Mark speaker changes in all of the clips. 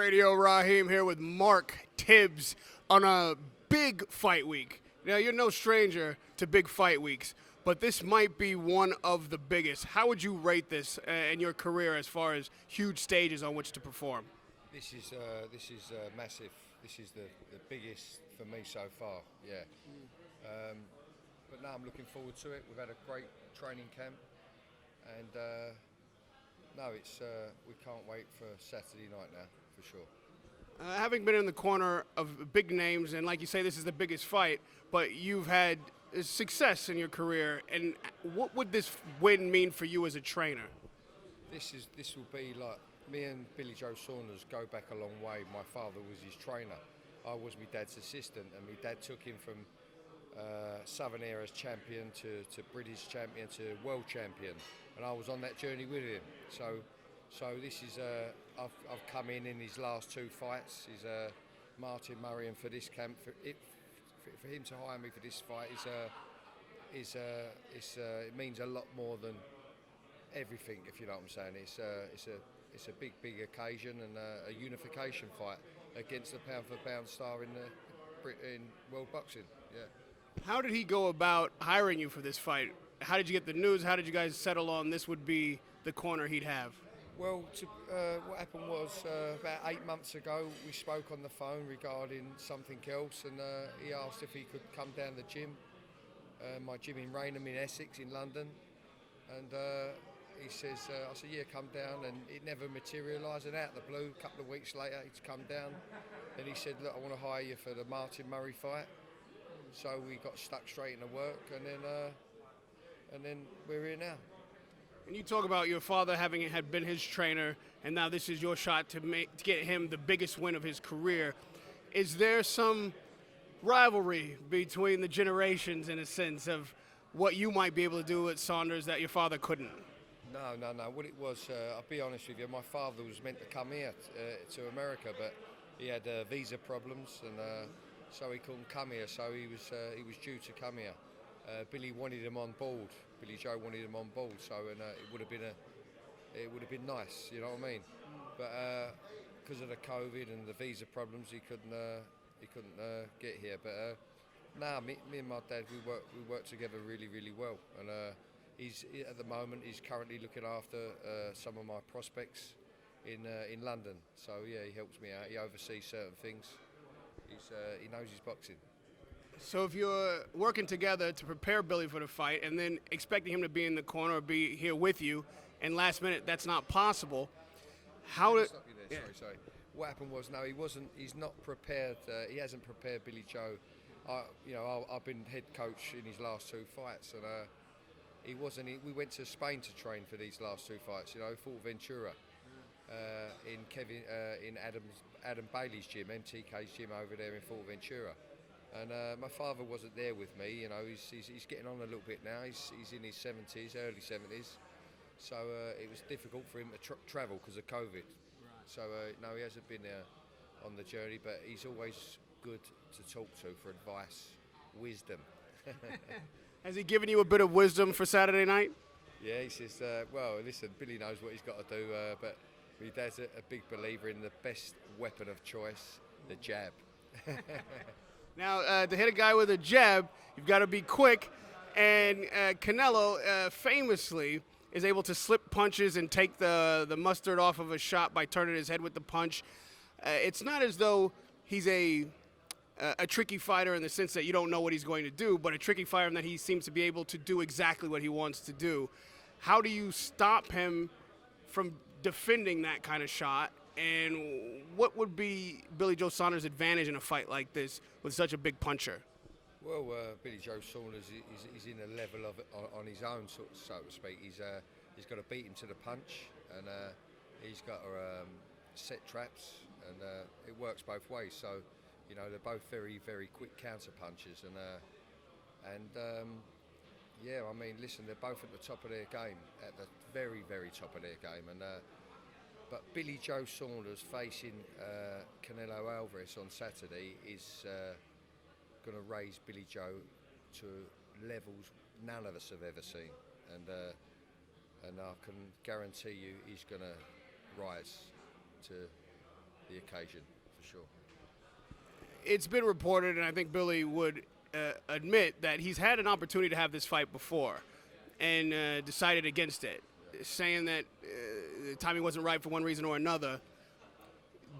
Speaker 1: Radio. Raheem here with Mark Tibbs on a big fight week. Now, you're no stranger to big fight weeks, but this might be one of the biggest. How would you rate this in your career as far as huge stages on which to perform?
Speaker 2: This is massive. This is the biggest for me so far. Yeah. But now I'm looking forward to it. We've had a great training camp, and we can't wait for Saturday night now for sure.
Speaker 1: Having been in the corner of big names, and like you say, this is the biggest fight, but you've had success in your career, and what would this win mean for you as a trainer?
Speaker 2: This will be like me and Billy Joe Saunders go back a long way. My father was his trainer. I was my dad's assistant, and my dad took him from Southern Era's champion to British champion to world champion, and I was on that journey with him. So this is I've come in his last two fights. He's Martin Murray, and for this camp, for him to hire me for this fight it means a lot more than everything, if you know what I'm saying. It's a big occasion, and a unification fight against the pound for pound star in world boxing. Yeah.
Speaker 1: How did he go about hiring you for this fight? How did you get the news? How did you guys settle on this would be the corner he'd have?
Speaker 2: Well, what happened was about 8 months ago we spoke on the phone regarding something else, and he asked if he could come down the gym, my gym in Rene in Essex in London, and he says, I said, yeah, come down, and it never materialised, and out of the blue, a couple of weeks later, he's come down, and he said, look, I want to hire you for the Martin Murray fight. So we got stuck straight into work, and then we're here now.
Speaker 1: And you talk about your father had been his trainer, and now this is your shot to get him the biggest win of his career. Is there some rivalry between the generations in a sense of what you might be able to do with Saunders that your father couldn't?
Speaker 2: No. What it was, I'll be honest with you, my father was meant to come here to America, but he had visa problems, and so he couldn't come here. So he was due to come here. Billy wanted him on board. Billy Joe wanted him on board. So it would have been nice, you know what I mean. But because of the COVID and the visa problems, he couldn't get here. But me and my dad, we work together really well. And at the moment he's currently looking after some of my prospects in London. So yeah, he helps me out. He oversees certain things. He knows his boxing.
Speaker 1: So if you're working together to prepare Billy for the fight and then expecting him to be in the corner or be here with you, and last minute that's not possible, how did...
Speaker 2: Stop you there. Sorry. What happened was, no, he's not prepared. He hasn't prepared Billy Joe. I've been head coach in his last two fights, and he wasn't. We went to Spain to train for these last two fights. Fort Ventura, in Adam Bailey's gym, MTK's gym over there in Fort Ventura. And my father wasn't there with me. He's getting on a little bit now. He's in his 70s, early 70s. So it was difficult for him to travel because of COVID. Right. So no, he hasn't been there on the journey, but he's always good to talk to for advice, wisdom.
Speaker 1: Has he given you a bit of wisdom for Saturday night?
Speaker 2: Yeah, he says, well, listen, Billy knows what he's got to do, but my dad's a big believer in the best weapon of choice, the jab.
Speaker 1: Now, to hit a guy with a jab, you've got to be quick, and Canelo famously is able to slip punches and take the mustard off of a shot by turning his head with the punch. It's not as though he's a tricky fighter in the sense that you don't know what he's going to do, but a tricky fighter in that he seems to be able to do exactly what he wants to do. How do you stop him from defending that kind of shot? And what would be Billy Joe Saunders' advantage in a fight like this with such a big puncher?
Speaker 2: Well, Billy Joe Saunders is in a level of it on his own, so to speak. He's got to beat him to the punch, and he's got to set traps, and it works both ways. So, they're both very quick counter punchers, yeah, I mean, listen, they're both at the top of their game, at the very top of their game, and. But Billy Joe Saunders facing Canelo Alvarez on Saturday is going to raise Billy Joe to levels none of us have ever seen, and I can guarantee you he's going to rise to the occasion, for sure.
Speaker 1: It's been reported, and I think Billy would admit that he's had an opportunity to have this fight before and decided against it, saying that the timing wasn't right for one reason or another.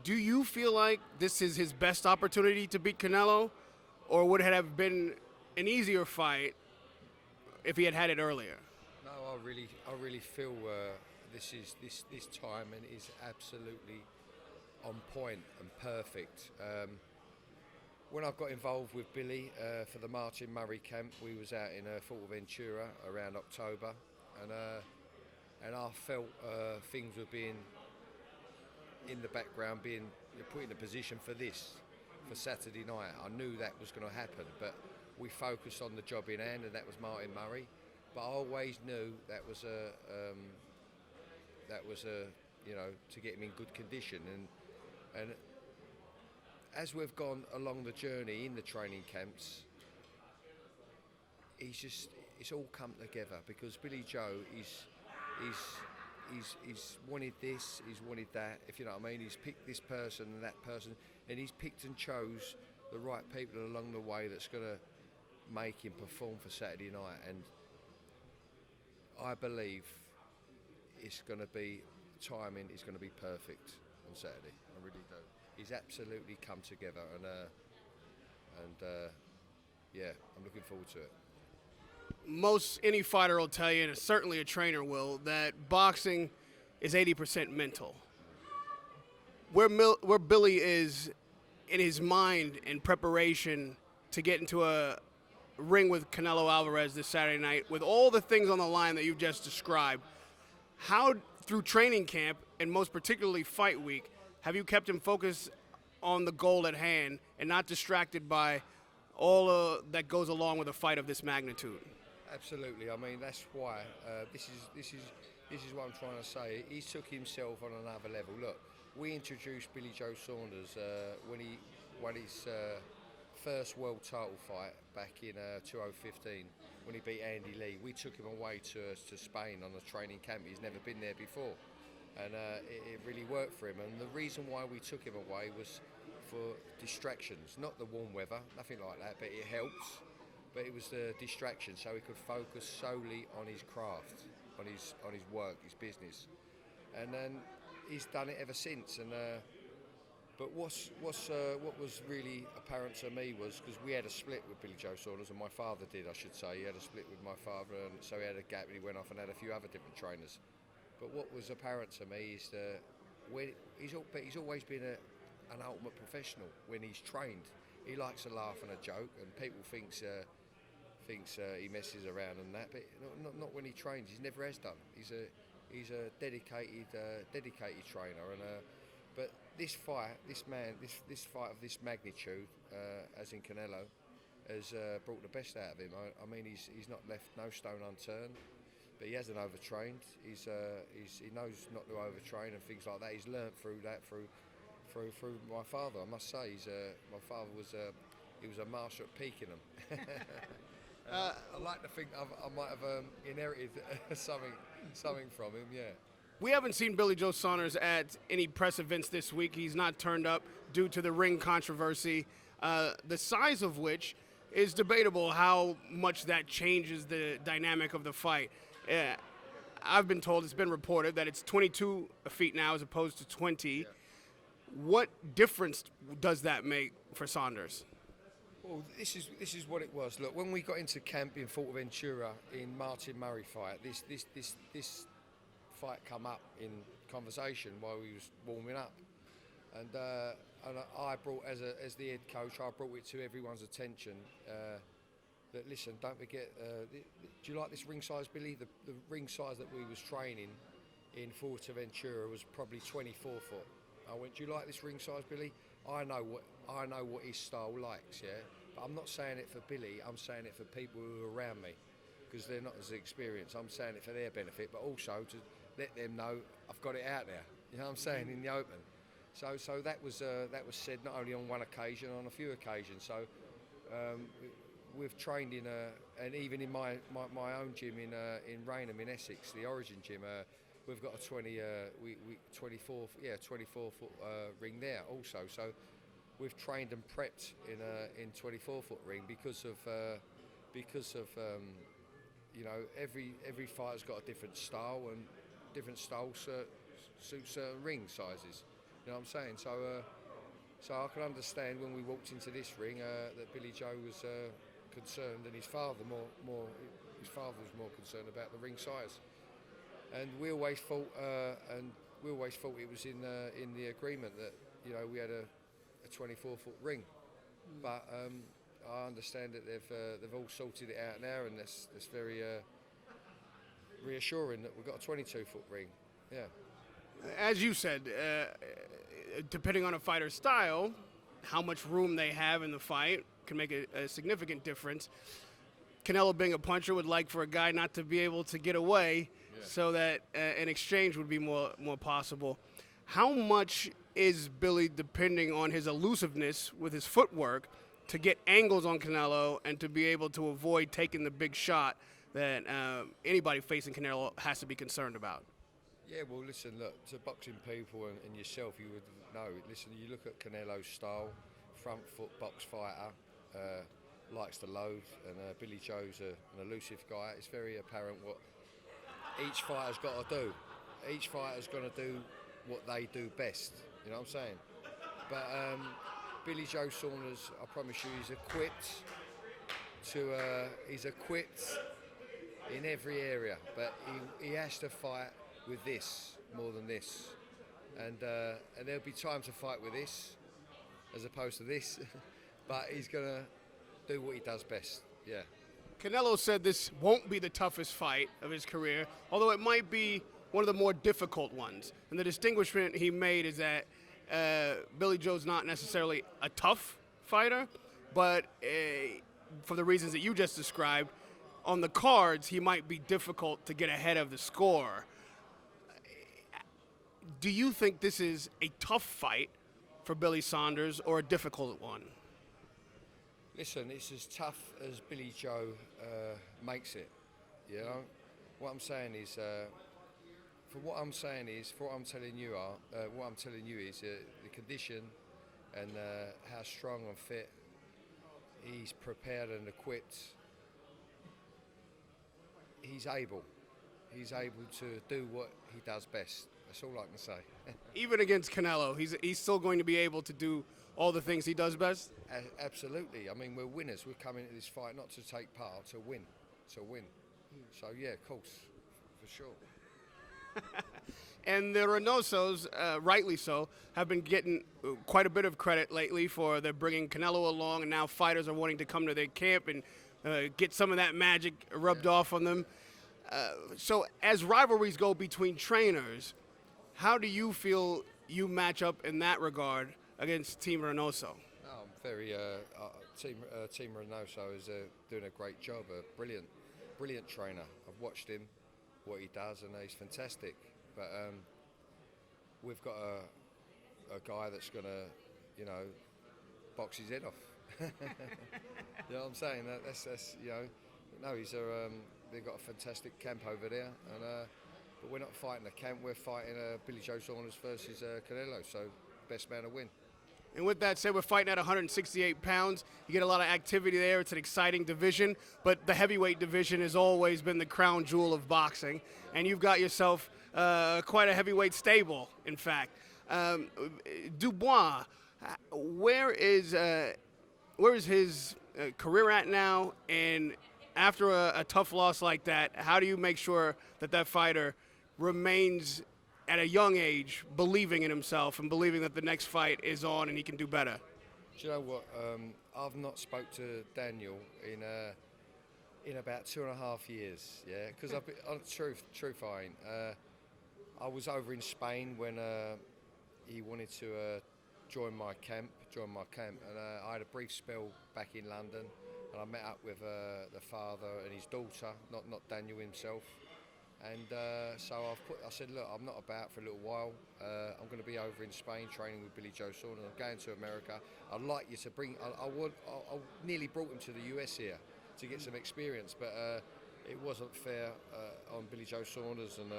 Speaker 1: Do you feel like this is his best opportunity to beat Canelo, or would it have been an easier fight if he had had it earlier?
Speaker 2: No, I really feel this timing is absolutely on point and perfect. When I got involved with Billy for the Martin Murray camp, we was out in Fuerteventura around October, and I felt things were being in the background, being put in a position for Saturday night. I knew that was going to happen, but we focused on the job in hand, and that was Martin Murray. But I always knew that was to get him in good condition, and as we've gone along the journey in the training camps, it's all come together, because Billy Joe he's wanted this, he's wanted that, if you know what I mean. He's picked this person and that person, and he's picked and chose the right people along the way that's going to make him perform for Saturday night. And I believe it's going to be, timing is going to be perfect on Saturday. I really do. He's absolutely come together, and yeah, I'm looking forward to it.
Speaker 1: Any fighter will tell you, and certainly a trainer will, that boxing is 80% mental. Where Billy is in his mind in preparation to get into a ring with Canelo Alvarez this Saturday night, with all the things on the line that you've just described, how through training camp, and most particularly fight week, have you kept him focused on the goal at hand and not distracted by all that goes along with a fight of this magnitude?
Speaker 2: Absolutely. I mean, that's why this is what I'm trying to say. He took himself on another level. Look, we introduced Billy Joe Saunders when he won his first world title fight back in 2015, when he beat Andy Lee. We took him away to Spain on a training camp. He's never been there before, and it really worked for him. And the reason why we took him away was for distractions, not the warm weather, nothing like that, but it helps. But it was the distraction, so he could focus solely on his craft, on his work, his business, and then he's done it ever since. And but what was really apparent to me was, because we had a split with Billy Joe Saunders, and my father did, I should say. He had a split with my father, and so he had a gap, and he went off and had a few other different trainers. But what was apparent to me is that he's always been an ultimate professional when he's trained. He likes to laugh and a joke, and people thinks he messes around and that, but not when he trains. He never has done. He's a dedicated trainer, and but this fight of this magnitude, as in Canelo, has brought the best out of him. I mean, he's not left no stone unturned, but he hasn't overtrained. He knows not to overtrain and things like that. He's learnt through that through my father. I must say, my father was a master at peaking them. I like to think I might have inherited something from him. Yeah.
Speaker 1: We haven't seen Billy Joe Saunders at any press events this week. He's not turned up due to the ring controversy, the size of which is debatable how much that changes the dynamic of the fight. I've been told, it's been reported, that it's 22 feet now as opposed to 20.
Speaker 2: Yeah.
Speaker 1: What difference does that make for Saunders?
Speaker 2: Well, this is what it was. Look, when we got into camp in Fuerteventura in Martin Murray fight, this fight come up in conversation while we was warming up, and I brought, as the head coach, I brought it to everyone's attention that, listen, don't forget. Do you like this ring size, Billy? The ring size that we was training in Fuerteventura was probably 24 foot. I went, do you like this ring size, Billy? I know what his style likes, yeah. But I'm not saying it for Billy. I'm saying it for people who are around me, because they're not as experienced. I'm saying it for their benefit, but also to let them know I've got it out there. You know what I'm saying, in the open. So that was said not only on one occasion, on a few occasions. So we've trained and even in my own gym in Rene in Essex, the Origin gym. we've got a 24 foot ring there also. So we've trained and prepped in 24 foot ring because of you know, every fighter's got a different style, and different styles suit certain ring sizes. You know what I'm saying? So I can understand when we walked into this ring that Billy Joe was concerned, and his father was more concerned about the ring size. And we always thought, it was in the agreement that, you know, we had a 24 foot ring. But I understand that they've all sorted it out now, and that's very reassuring that we've got a 22 foot ring. Yeah.
Speaker 1: As you said, depending on a fighter's style, how much room they have in the fight can make a significant difference. Canelo, being a puncher, would like for a guy not to be able to get away, so that an exchange would be more possible. How much is Billy depending on his elusiveness with his footwork to get angles on Canelo and to be able to avoid taking the big shot that anybody facing Canelo has to be concerned about?
Speaker 2: Yeah, well, listen, look, to boxing people and yourself, you would know. Listen, you look at Canelo's style, front foot box fighter, likes to load, and Billy Joe's an elusive guy. It's very apparent what each fighter's got to do. Each fighter's going to do what they do best, you know what I'm saying? But Billy Joe Saunders, I promise you, he's equipped in every area, but he has to fight with this more than this, and there'll be time to fight with this as opposed to this, but he's gonna do what he does best. Yeah.
Speaker 1: Canelo said this won't be the toughest fight of his career, although it might be one of the more difficult ones. And the distinguishment he made is that Billy Joe's not necessarily a tough fighter, but for the reasons that you just described, on the cards he might be difficult to get ahead of the score. Do you think this is a tough fight for Billy Saunders or a difficult one?
Speaker 2: Listen, it's as tough as Billy Joe makes it. You know, what I'm saying is, what I'm telling you is the condition and how strong and fit he's prepared and equipped. He's able to do what he does best. That's all I can say.
Speaker 1: Even against Canelo, he's still going to be able to do all the things he does best?
Speaker 2: Absolutely. I mean, we're winners. We're coming into this fight not to take part, to win. So yeah, of course, for sure.
Speaker 1: And the Reynosos, rightly so, have been getting quite a bit of credit lately for their bringing Canelo along, and now fighters are wanting to come to their camp and get some of that magic rubbed off on them. So as rivalries go between trainers, how do you feel you match up in that regard against Team Reynoso?
Speaker 2: Oh, I'm very Team Reynoso is doing a great job. A brilliant trainer. I've watched him, what he does, and he's fantastic. But we've got a guy that's gonna, you know, box his head off. You know what I'm saying? That's you know, no, they've got a fantastic camp over there, and but we're not fighting a camp. We're fighting Billy Joe Saunders versus Canelo. So best man to win.
Speaker 1: And with that said, we're fighting at 168 pounds. You get a lot of activity there. It's an exciting division, but the heavyweight division has always been the crown jewel of boxing. And you've got yourself quite a heavyweight stable, in fact. Dubois, where is his career at now? And after a tough loss like that, how do you make sure that fighter remains at a young age believing in himself and believing that the next fight is on and he can do better?
Speaker 2: Do you know what? I've not spoke to Daniel in about 2.5 years. Yeah, because truth I ain't. I was over in Spain when he wanted to join my camp, and I had a brief spell back in London, and I met up with the father and his daughter, not Daniel himself. And so I said, look, I'm not about for a little while. I'm going to be over in Spain training with Billy Joe Saunders. I'm going to America. I'd like you to bring. I nearly brought him to the US here to get some experience, but it wasn't fair on Billy Joe Saunders and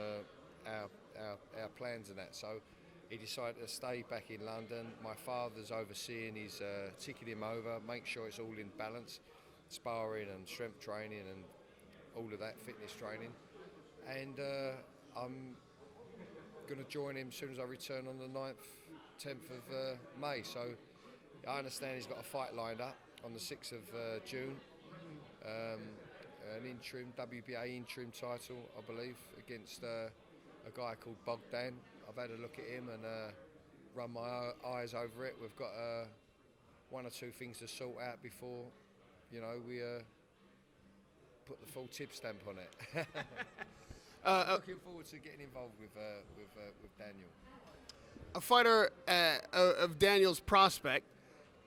Speaker 2: our plans and that. So he decided to stay back in London. My father's overseeing his ticking him over, make sure it's all in balance, sparring and strength training and all of that, fitness training. And I'm going to join him as soon as I return on the 10th of May. So I understand he's got a fight lined up on the 6th of June. An interim WBA interim title, I believe, against a guy called Bogdan. I've had a look at him and run my eyes over it. We've got one or two things to sort out before, we put the full tip stamp on it. Looking forward to getting involved with Daniel.
Speaker 1: A fighter of Daniel's prospect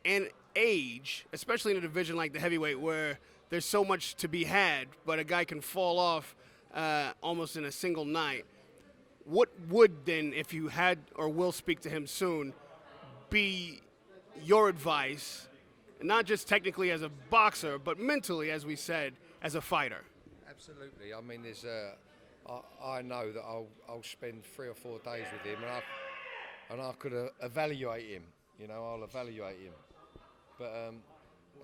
Speaker 1: and age, especially in a division like the heavyweight where there's so much to be had, but a guy can fall off almost in a single night. What would then, if you had or will speak to him soon, be your advice, not just technically as a boxer, but mentally, as we said, as a fighter?
Speaker 2: Absolutely. I mean, I know that I'll spend 3 or 4 days with him, and I could evaluate him. I'll evaluate him. But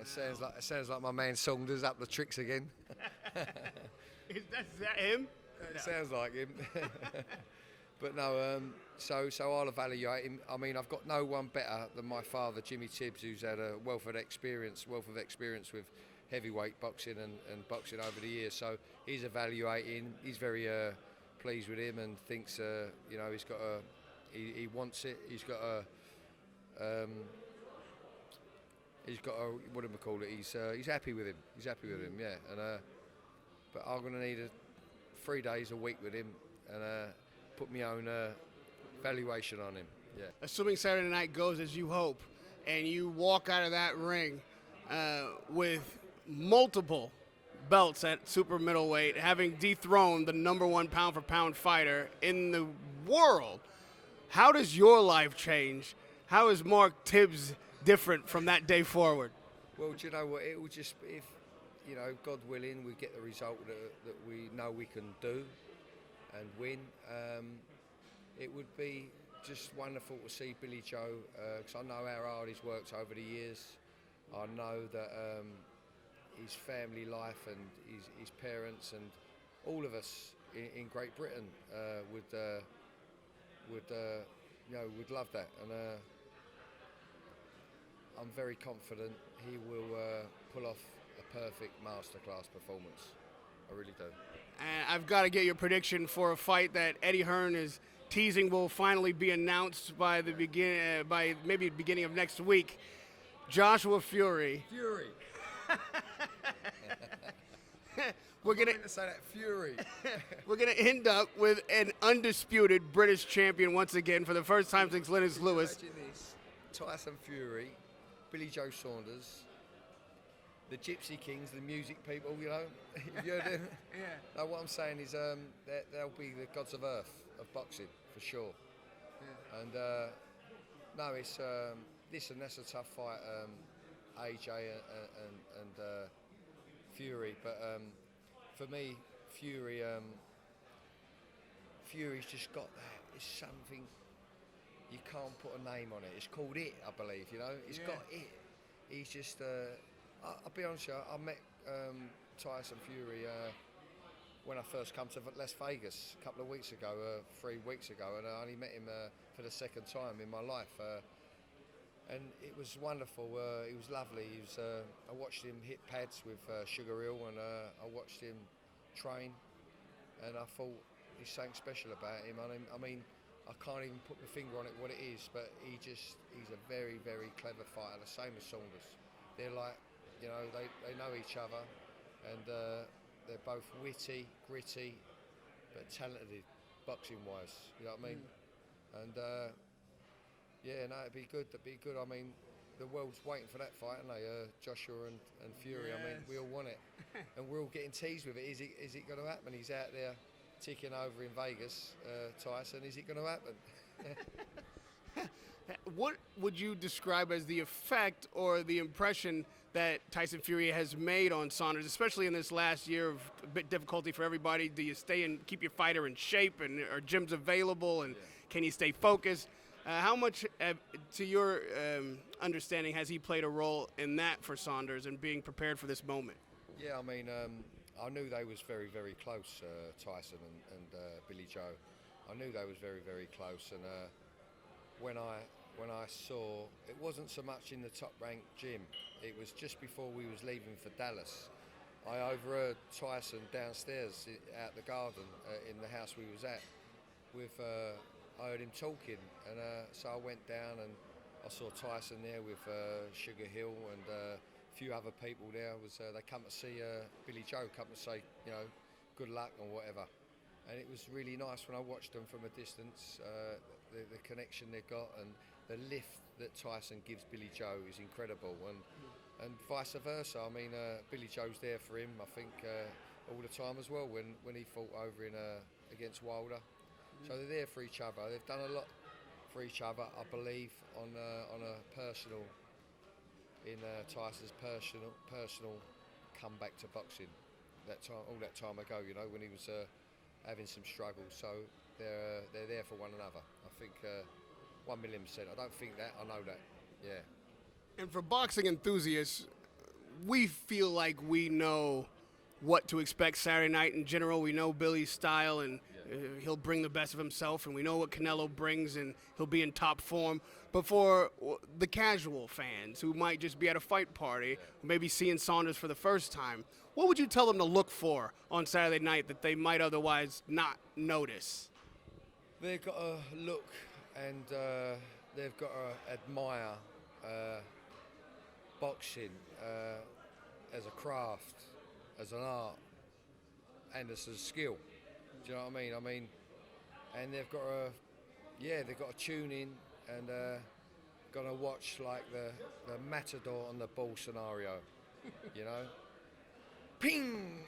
Speaker 2: it sounds like my man Saunders up the tricks again.
Speaker 1: Is that him?
Speaker 2: It sounds like him. But no, so I'll evaluate him. I mean, I've got no one better than my father, Jimmy Tibbs, who's had a wealth of experience with heavyweight boxing and boxing over the years. So he's evaluating. He's very pleased with him and thinks, he's got he wants it. He's got a what do we call it? He's happy with him. He's happy with him, yeah. And but I'm gonna need 3 days a week with him and put my own valuation on him. Yeah.
Speaker 1: Assuming Saturday night goes as you hope, and you walk out of that ring with multiple belts at super middleweight, having dethroned the #1 pound-for-pound fighter in the world, how does your life change? How is Mark Tibbs different from that day forward?
Speaker 2: Well, do you know what? It will just, if God willing, we get the result that we know we can do and win. It would be just wonderful to see Billy Joe, because I know how hard he's worked over the years. I know that his family life and his parents and all of us in Great Britain would love that. And I'm very confident he will pull off a perfect masterclass performance. I really do.
Speaker 1: And I've got to get your prediction for a fight that Eddie Hearn is teasing will finally be announced by maybe the beginning of next week. Joshua Fury.
Speaker 2: Fury.
Speaker 1: We're gonna
Speaker 2: say that Fury.
Speaker 1: We're gonna end up with an undisputed British champion once again for the first time since Lennox Lewis.
Speaker 2: Imagine this: Tyson Fury, Billy Joe Saunders, the Gypsy Kings, the music people. Have you heard them?
Speaker 1: Yeah.
Speaker 2: No, what I'm saying is they'll be the gods of earth of boxing for sure. Yeah. And no, it's listen, that's a tough fight, AJ and Fury. But for me, Fury's just got that. It's something you can't put a name on it. It's called it, I believe. He's got it. He's just. I'll be honest with you, I met Tyson Fury when I first come to Las Vegas a couple of weeks ago, 3 weeks ago, and I only met him for the second time in my life. And it was wonderful. He was lovely. I watched him hit pads with Sugar Hill, and I watched him train, and I thought there's something special about him. I mean, I can't even put my finger on it what it is, but he's a very, very clever fighter, the same as Saunders. They're like, they know each other, and they're both witty, gritty, but talented, boxing-wise. You know what I mean? And it'd be good. I mean, the world's waiting for that fight, aren't they? Joshua and Fury. Yes. I mean, we all want it, and we're all getting teased with it. Is it going to happen? He's out there ticking over in Vegas, Tyson. Is it going to happen?
Speaker 1: What would you describe as the effect or the impression that Tyson Fury has made on Saunders, especially in this last year of a bit difficulty for everybody? Do you stay and keep your fighter in shape, and are gyms available, and can he stay focused? How much, to your understanding, has he played a role in that for Saunders and being prepared for this moment?
Speaker 2: Yeah, I mean, I knew they was very, very close, Tyson and Billy Joe. I knew they was very, very close, and when I saw, it wasn't so much in the top-ranked gym. It was just before we was leaving for Dallas. I overheard Tyson downstairs out the garden in the house we was at. I heard him talking, and so I went down and I saw Tyson there with Sugar Hill and a few other people there. They come to see Billy Joe, come to say, good luck or whatever. And it was really nice when I watched them from a distance. The connection they got and the lift that Tyson gives Billy Joe is incredible, and vice versa. I mean, Billy Joe's there for him, I think, all the time as well when he fought over against Wilder. So they're there for each other. They've done a lot for each other, I believe, on a personal, in Tyson's personal comeback to boxing. All that time ago, when he was having some struggles. So they're there for one another. I think 1,000,000%. I don't think that. I know that. Yeah.
Speaker 1: And for boxing enthusiasts, we feel like we know what to expect Saturday night in general. We know Billy's style, and he'll bring the best of himself, and we know what Canelo brings, and he'll be in top form. But for the casual fans who might just be at a fight party, maybe seeing Saunders for the first time, what would you tell them to look for on Saturday night that they might otherwise not notice?
Speaker 2: They've got to look, and they've got to admire boxing as a craft, as an art, and as a skill. Do you know what I mean? And they've got to tune in and gonna watch like the matador on the ball scenario, ping.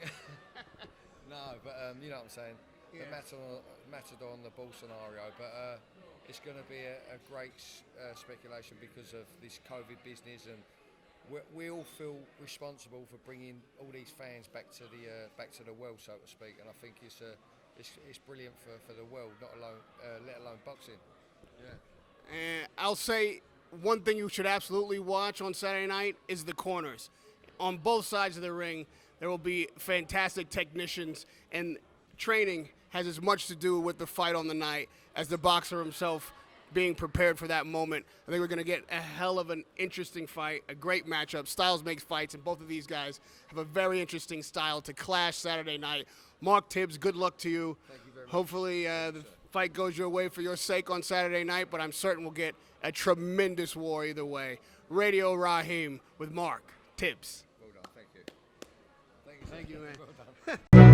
Speaker 2: No, but you know what I'm saying. Yeah. The matador on the ball scenario, but it's going to be a great speculation because of this COVID business, and we all feel responsible for bringing all these fans back to the world, so to speak. And I think it's brilliant for the world, let alone boxing. Yeah.
Speaker 1: And I'll say one thing you should absolutely watch on Saturday night is the corners. On both sides of the ring, there will be fantastic technicians, and training has as much to do with the fight on the night as the boxer himself being prepared for that moment. I think we're going to get a hell of an interesting fight, a great matchup. Styles makes fights, and both of these guys have a very interesting style to clash Saturday night. Mark Tibbs, good luck to you.
Speaker 2: Thank you very much.
Speaker 1: Hopefully the fight goes your way for your sake on Saturday night, but I'm certain we'll get a tremendous war either way. Radio Raheem with Mark Tibbs.
Speaker 2: Well done, thank you.
Speaker 1: Thank you, man.
Speaker 2: Well done.